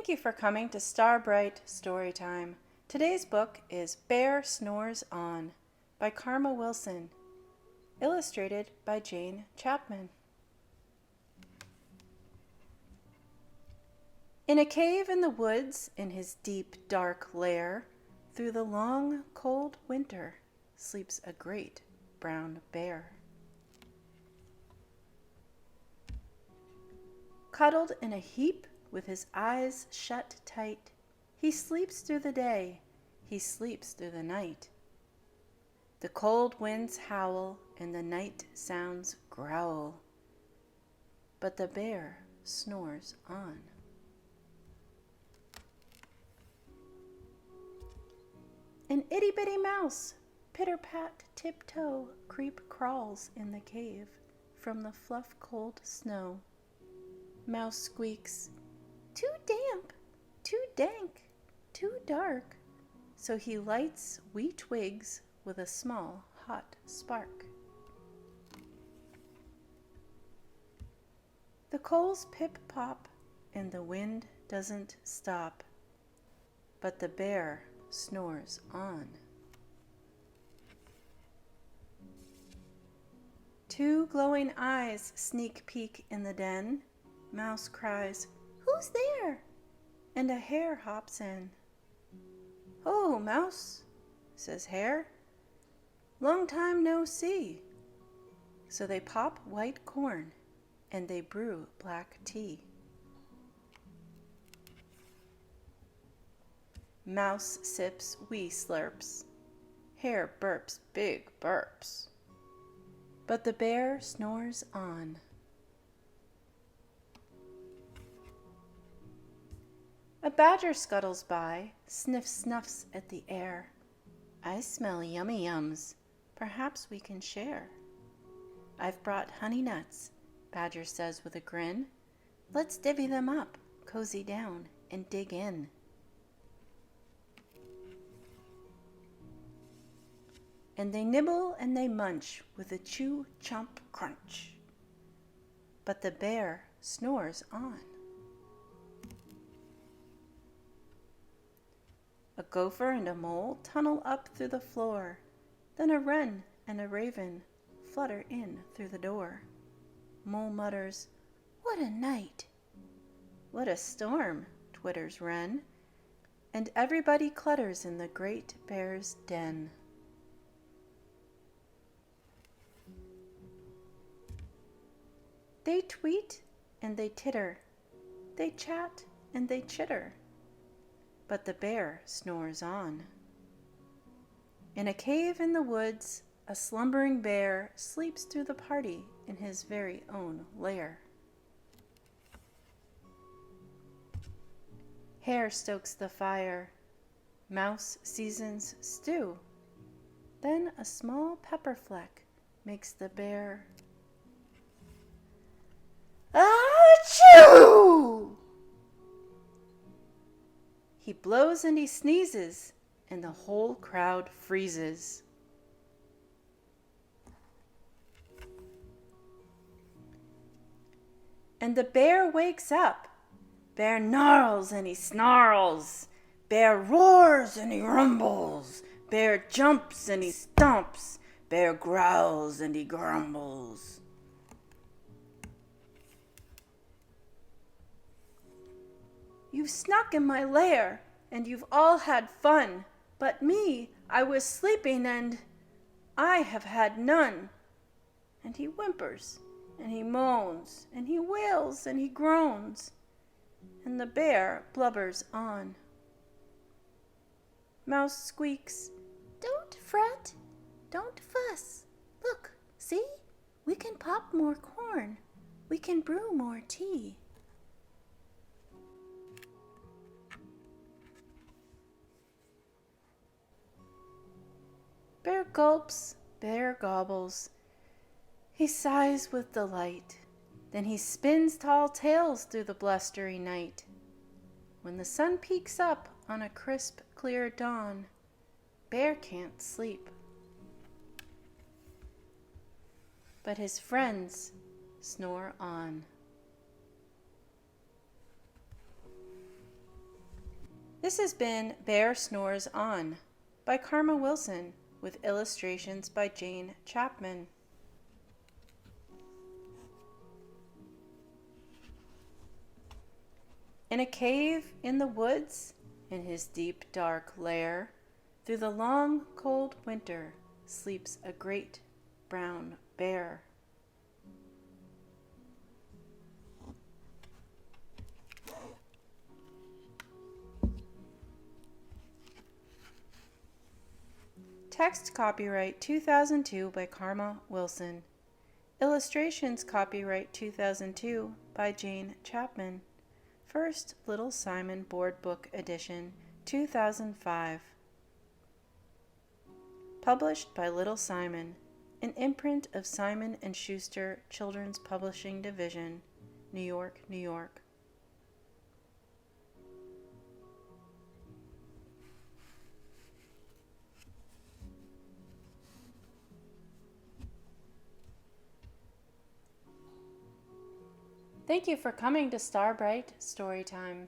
Thank you for coming to Starbright Storytime. Today's book is Bear Snores On by Karma Wilson, illustrated by Jane Chapman. In a cave in the woods, in his deep, dark lair, through the long, cold winter, sleeps a great brown bear. Cuddled in a heap, with his eyes shut tight, he sleeps through the day, he sleeps through the night. The cold winds howl, and the night sounds growl, but the bear snores on. An itty-bitty mouse, pitter-pat, tiptoe, crawls in the cave from the fluff-cold snow. Mouse squeaks, "Too damp, too dank, too dark," so he lights wee twigs with a small hot spark. The coals pip-pop, and the wind doesn't stop, but the bear snores on. Two glowing eyes sneak peek in the den. Mouse cries, "Who's there?" and a hare hops in. "Oh, Mouse," says Hare, "long time no see." So they pop white corn and they brew black tea. Mouse sips wee slurps. Hare burps big burps. But the bear snores on. A badger scuttles by, snuffs at the air. "I smell yummy yums. Perhaps we can share." "I've brought honey nuts," Badger says with a grin. "Let's divvy them up, cozy down, and dig in." And they nibble and they munch with a chew, chomp, crunch. But the bear snores on. A gopher and a mole tunnel up through the floor. Then a wren and a raven flutter in through the door. Mole mutters, "What a night!" "What a storm!" twitters wren. And everybody clutters in the great bear's den. They tweet and they titter. They chat and they chitter. But the bear snores on. In a cave in the woods, a slumbering bear sleeps through the party in his very own lair. Hare stokes the fire. Mouse seasons stew. Then a small pepper fleck makes the bear achoo! He blows and he sneezes, and the whole crowd freezes. And the bear wakes up. Bear gnarls and he snarls. Bear roars and he rumbles. Bear jumps and he stomps. Bear growls and he grumbles. "You've snuck in my lair, and you've all had fun, but me, I was sleeping and I have had none." And he whimpers, and he moans, and he wails, and he groans, and the bear blubbers on. Mouse squeaks, "Don't fret, don't fuss. Look, see, we can pop more corn, we can brew more tea." Bear gulps, bear gobbles. He sighs with delight. Then he spins tall tales through the blustery night. When the sun peeks up on a crisp, clear dawn, Bear can't sleep. But his friends snore on. This has been Bear Snores On by Karma Wilson with illustrations by Jane Chapman. In a cave in the woods, in his deep dark lair, through the long cold winter sleeps a great brown bear. Text copyright 2002 by Karma Wilson. Illustrations copyright 2002 by Jane Chapman. First Little Simon Board Book Edition 2005. Published by Little Simon, an imprint of Simon & Schuster Children's Publishing Division, New York, New York. Thank you for coming to Starbright Storytime.